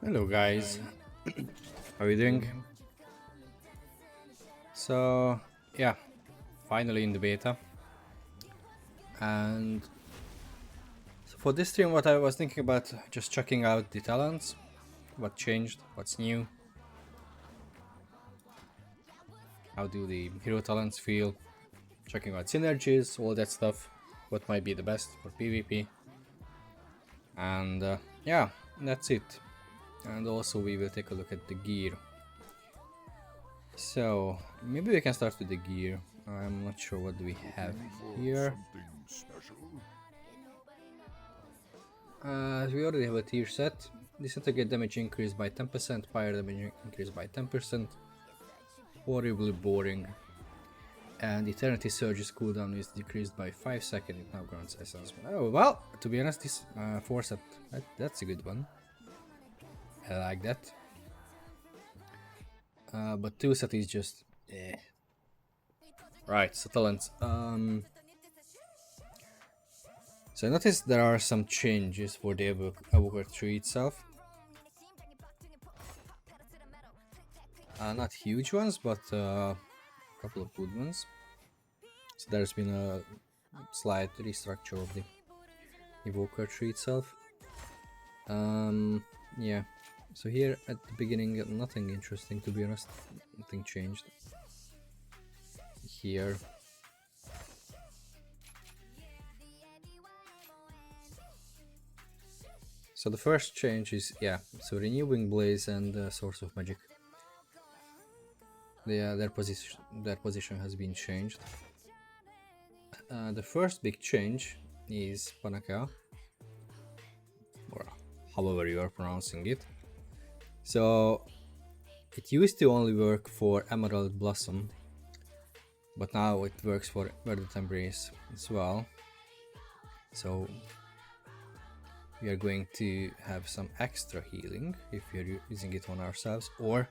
Hello guys, how are you doing? So yeah, finally in the beta. And so for this stream what I was thinking about just checking out the talents, what changed, what's new, how do the hero talents feel, checking out synergies, all that stuff, what might be the best for PvP. And yeah, that's it. And also we will take a look at the gear. So maybe we can start with the gear. I'm not sure what do we have here. We already have a tier set. Disintegrate damage increased by 10%, fire damage increased by 10%. Horribly boring. And Eternity Surge's cooldown is decreased by 5 seconds. It now grants essence. Oh, well, to be honest, this 4 set, that's a good one. I like that. But 2 set is just eh. Right, so talents. So I noticed there are some changes for the Evoker tree itself. Not huge ones, but a couple of good ones. So there's been a slight restructure of the Evoker tree itself. Yeah. So here at the beginning, nothing interesting, to be honest. Nothing changed. Here. So the first change is, yeah, so Renewing Blaze and Source of Magic. Their position has been changed. The first big change is Panaka, or however you are pronouncing it. So it used to only work for Emerald Blossom, but now it works for Verdant Embrace as well. So we are going to have some extra healing if we are using it on ourselves, or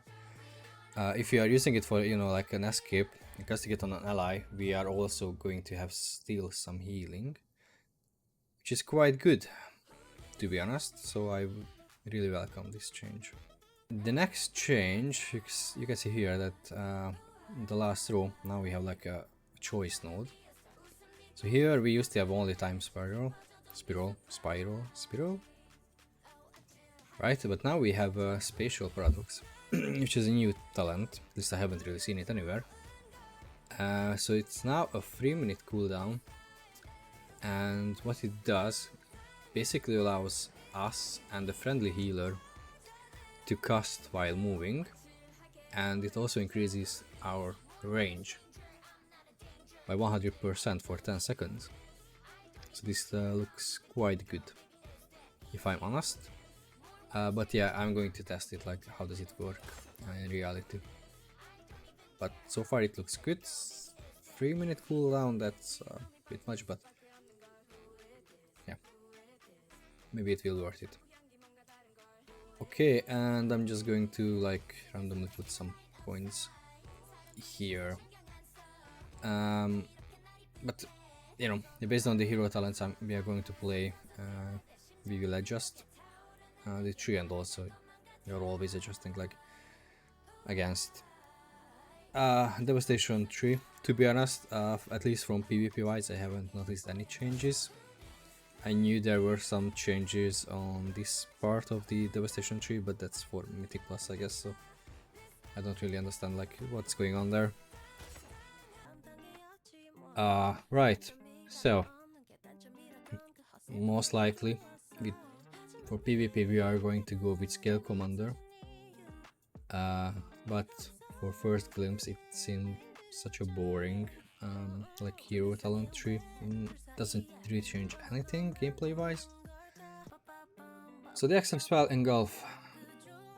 if you are using it for, you know, like an escape, casting it on an ally, we are also going to have still some healing, which is quite good, to be honest. So I really welcome this change. The next change, you can see here that the last row, now we have like a choice node. So here we used to have only time spiral, right? But now we have a spatial paradox, which is a new talent. At least I haven't really seen it anywhere. So it's now a 3-minute cooldown, and what it does basically allows us and the friendly healer to cast while moving, and it also increases our range by 100% for 10 seconds. So this looks quite good, if I'm honest. But yeah, I'm going to test it, like how does it work in reality. But so far it looks good. 3-minute cooldown, that's a bit much, but yeah, maybe it will worth it. Okay, and I'm just going to like randomly put some points here. But you know, based on the hero talents we are going to play, we will adjust the tree, and also you're always adjusting like against Devastation tree. To be honest, at least from PvP wise, I haven't noticed any changes. I knew there were some changes on this part of the Devastation tree, but that's for Mythic Plus, I guess, so I don't really understand like what's going on there. Right, so most likely for PvP we are going to go with Scale Commander, but for first glimpse it seemed such a boring like hero talent tree. It doesn't really change anything gameplay wise. So the extra spell Engulf.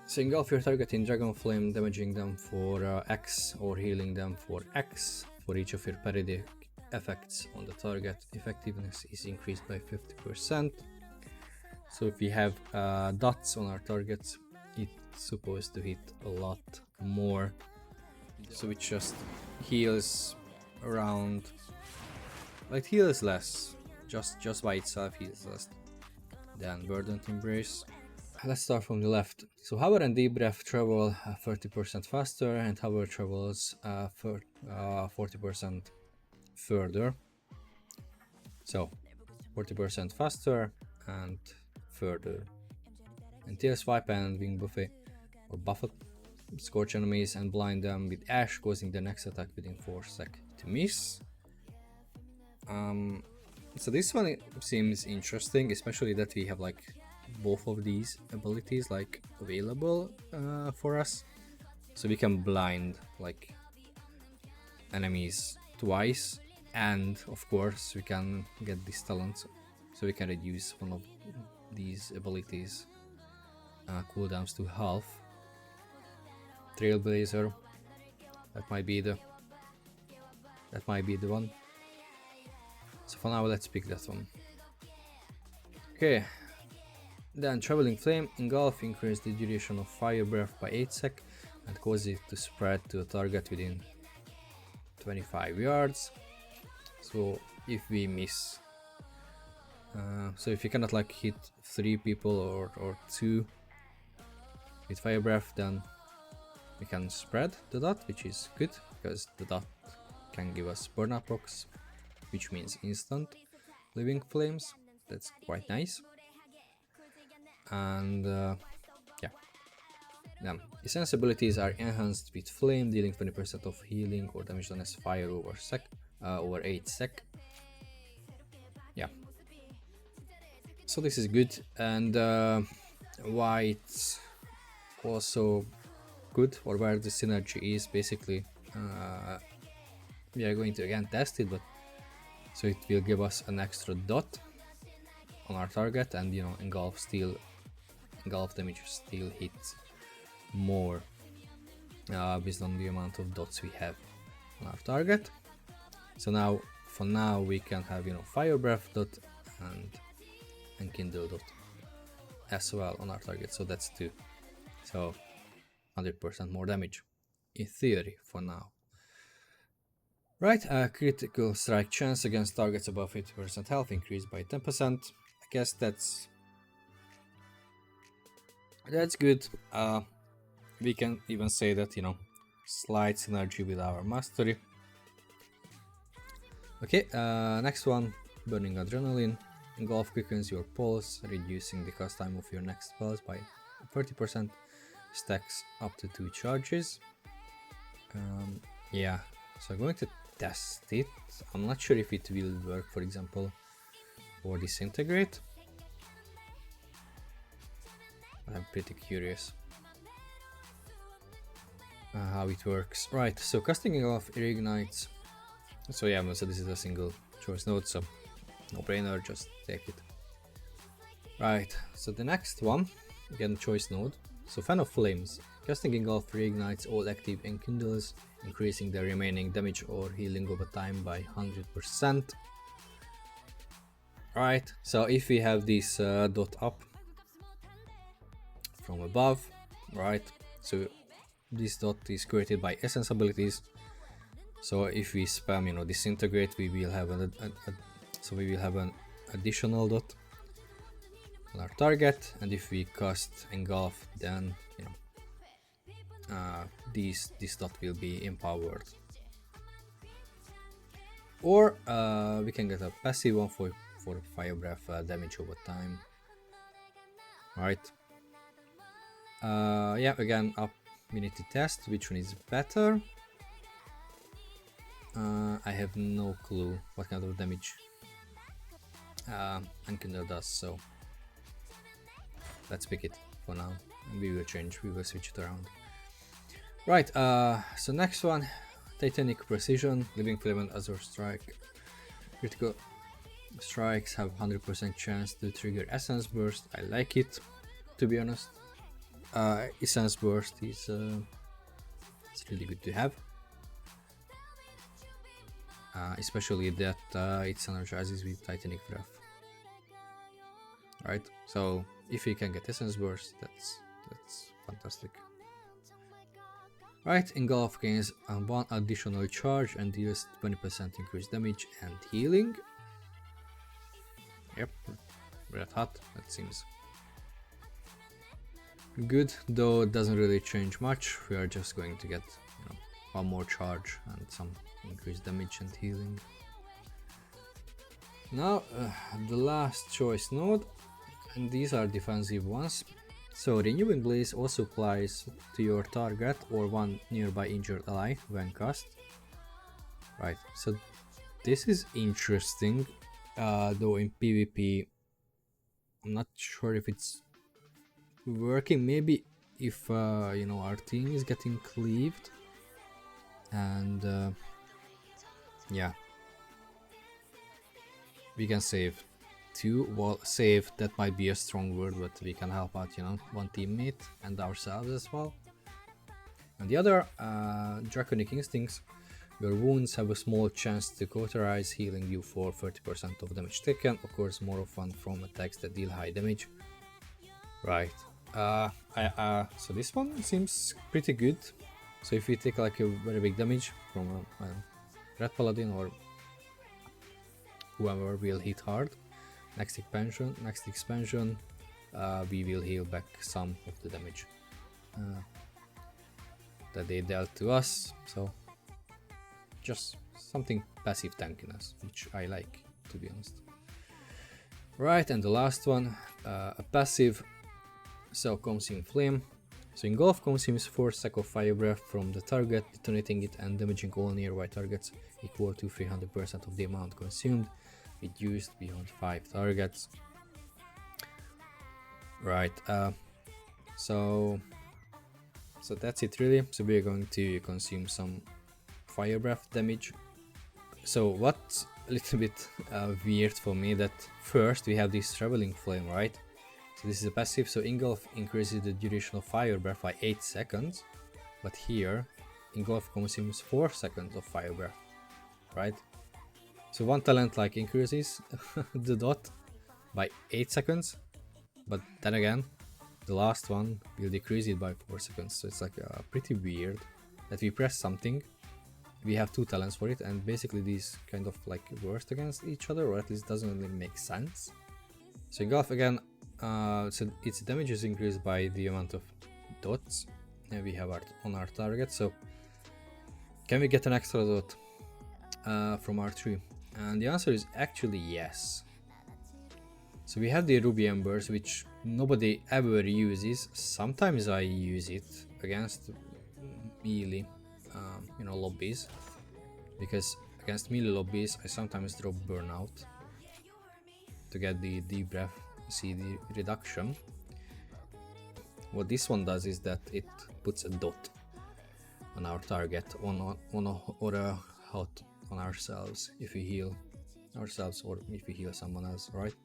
So engulf your target in Dragon Flame, damaging them for X or healing them for X. For each of your parry effects on the target, effectiveness is increased by 50%. So if we have dots on our targets, it's supposed to hit a lot more. So it just heals around, like heals less, just by itself heals less than Verdant Embrace. Let's start from the left. So Hover and Deep Breath travel 30% faster, and Hover travels 40% further. So 40% faster and further. And Tail Swipe and Wing Buffet or Buffet scorch enemies and blind them with Ash, causing the next attack within 4 seconds to miss. So this one seems interesting, especially that we have like both of these abilities like available for us, so we can blind like enemies twice, and of course we can get this talent, so we can reduce one of these abilities cooldowns to half. Trailblazer, that might be the one. So for now, let's pick that one. Okay. Then Traveling Flame, Engulf, increase the duration of Fire Breath by 8 seconds and cause it to spread to a target within 25 yards. So if we miss, so if you cannot like hit 3 people or 2 with Fire Breath, then we can spread the dot, which is good because the dot can give us burnout procs, which means instant living flames. That's quite nice. And yeah, essence abilities are enhanced with flame, dealing 20% of healing or damage done as fire over 8 sec. Yeah, so this is good. And why it's also good, or where the synergy is, basically we are going to again test it, but so it will give us an extra dot on our target, and you know, engulf damage still hits more based on the amount of dots we have on our target. So now, for now, we can have, you know, Fire Breath dot and Kindle dot as well on our target. So that's 2. So 100% more damage in theory for now. Right, critical strike chance against targets above 50% health increased by 10%. I guess that's good. We can even say that, you know, slight synergy with our mastery. Okay, next one, Burning Adrenaline. Engulf quickens your pulse, reducing the cast time of your next spells by 30%. Stacks up to 2 charges. Yeah, so I'm going to test it. I'm not sure if it will work, for example, for Disintegrate. I'm pretty curious how it works. Right, so casting Engulf reignites. So yeah, so this is a single choice node, so no brainer, just take it. Right, so the next one, again choice node. So Fan of Flames. Casting Engulf reignites all active enkindles, increasing the remaining damage or healing over time by 100%. Right, so if we have this dot up from above, right, so this dot is created by essence abilities. So if we spam, you know, Disintegrate, we will have an additional dot on our target, and if we cast Engulf, then you know, this dot will be empowered. Or we can get a passive one for Fire Breath damage over time. Right. Yeah, again, we need to test which one is better. I have no clue what kind of damage Enkindle does, so let's pick it for now, and we will switch it around. Right, so next one, Titanic Precision, Living Flame and Azure Strike. Critical strikes have 100% chance to trigger Essence Burst. I like it, to be honest. Essence Burst is it's really good to have. Especially that it synergizes with Titanic Breath. Right, so if you can get Essence Burst, that's fantastic. Right, Engulf gains 1 additional charge and deals 20% increased damage and healing. Yep, red hot, that seems Good, though it doesn't really change much. We are just going to get, you know, one more charge and some increased damage and healing. Now the last choice node, and these are defensive ones. So Renewing Blaze also applies to your target or one nearby injured ally when cast. Right, so this is interesting, though in PvP I'm not sure if it's working. Maybe if you know, our team is getting cleaved, and yeah, we can save two. Well, save, that might be a strong word, but we can help out, you know, one teammate and ourselves as well. And the other, Draconic Instincts, your wounds have a small chance to cauterize, healing you for 30% of damage taken, of course more often from attacks that deal high damage. Right, so this one seems pretty good. So if we take like a very big damage from a Red Paladin or whoever will hit hard, next expansion, we will heal back some of the damage that they dealt to us. So just something passive tankiness, which I like, to be honest. Right, and the last one, a passive, so Consume Flame. So Engulf consumes 4 seconds of fire breath from the target, detonating it and damaging all nearby targets, equal to 300% of the amount consumed, reduced beyond 5 targets. Right, so that's it really. So we're going to consume some fire breath damage. So what's a little bit weird for me, that first we have this Traveling Flame, right? So this is a passive, so Engulf increases the duration of fire breath by 8 seconds, but here Engulf consumes 4 seconds of fire breath, right? So one talent like increases the dot by 8 seconds, but then again the last one will decrease it by 4 seconds. So it's like pretty weird that we press something, we have 2 talents for it, and basically these kind of like work against each other, or at least doesn't really make sense. So Engulf again, so its damage is increased by the amount of dots we have on our target. So can we get an extra dot from our tree? And the answer is actually yes. So we have the Ruby Embers, which nobody ever uses. Sometimes I use it against melee you know, lobbies, because against melee lobbies I sometimes drop Burnout to get the deep breath CD reduction. What this one does is that it puts a dot on our target, or a hot on ourselves if we heal ourselves or if we heal someone else, right?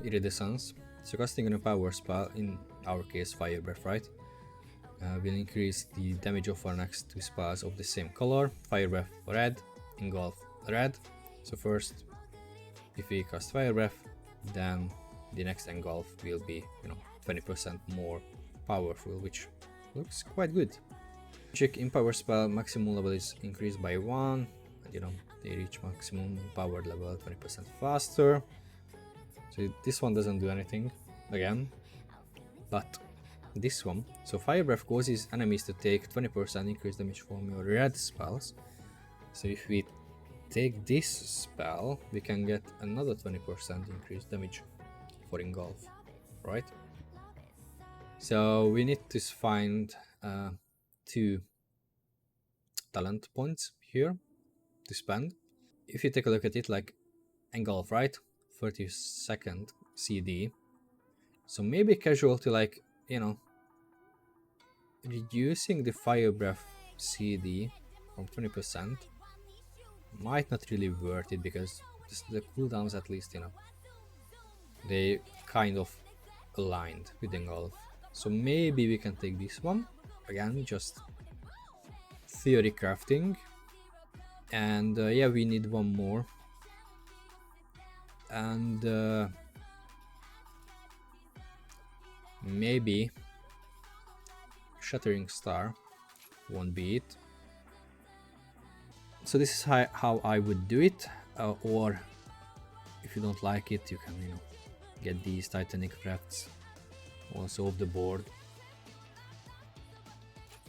Iridescence. So casting a power spell, in our case Fire Breath, right, will increase the damage of our next 2 spells of the same color. Fire Breath red, Engulf red. So first, if we cast Fire Breath, then the next Engulf will be, you know, 20% more powerful, which looks quite good. Magic in power spell maximum level is increased by 1, and you know, they reach maximum power level 20% faster. So this one doesn't do anything again, but this one, so Fire Breath causes enemies to take 20% increased damage from your red spells. So if we take this spell, we can get another 20% increased damage for Engulf, right? So we need to find 2 talent points here to spend. If you take a look at it, like Engulf, right, 30-second CD, so maybe casualty, like, you know, reducing the Fire Breath CD from 20% might not really worth it, because the cooldowns, at least, you know, they kind of aligned with Engulf. So maybe we can take this one again, just theory crafting. And yeah, we need one more, and maybe Shattering Star won't be it. So this is how I would do it, or if you don't like it, you can, you know, get these Titanic Crafts also off the board.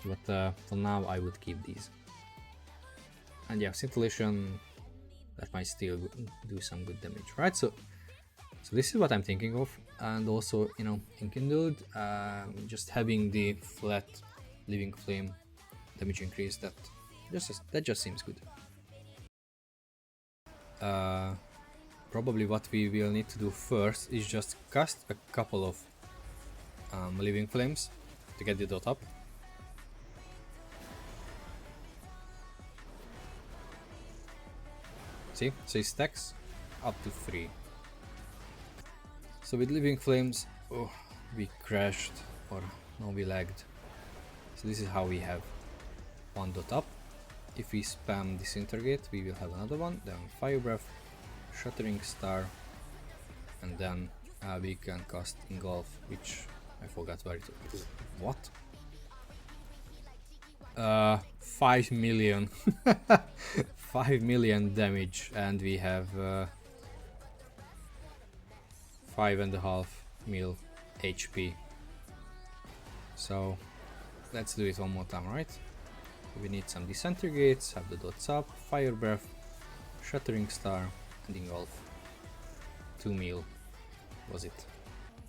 But for now I would keep these. And yeah, scintillation, that might still do some good damage, right? So this is what I'm thinking of. And also, you know, enkindled, just having the flat living flame damage increase, that just seems good. Probably what we will need to do first is just cast a couple of living flames to get the dot up. See, so it stacks up to 3. So with living flames, oh, we crashed, or no, we lagged. So this is how we have 1 dot up. If we spam disintegrate, we will have another one, then fire breath, shattering star, and then we can cast engulf, which I forgot where it is. What? 5 million. 5 million damage, and we have 5.5 mil HP. So let's do it one more time, right? We need some disintegrates, have the dots up, fire breath, shattering star, and engulf. 2 mil was it?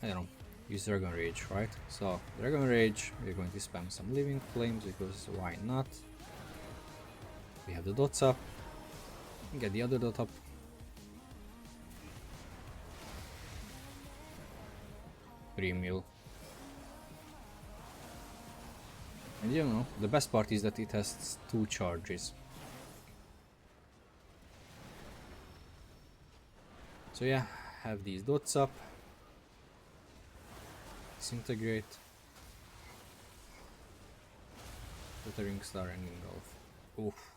I don't know. Use Dragon Rage, right? So Dragon Rage, we're going to spam some living flames because why not? We have the dots up. Get the other dot up. Three mil. And you know, the best part is that it has 2 charges. So yeah, have these dots up. Disintegrate. Shattering star and engulf. Oof.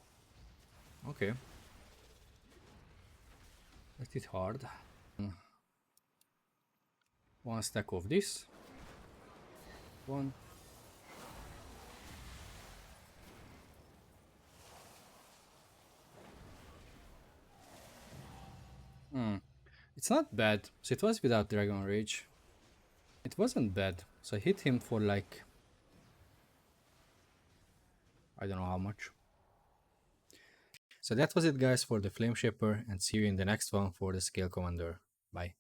Okay. That hit hard. 1 stack of this. 1. It's not bad. So it was without Dragon Rage. It wasn't bad. So I hit him for like, I don't know how much. So that was it, guys, for the Flameshaper, and see you in the next one for the Scale Commander. Bye.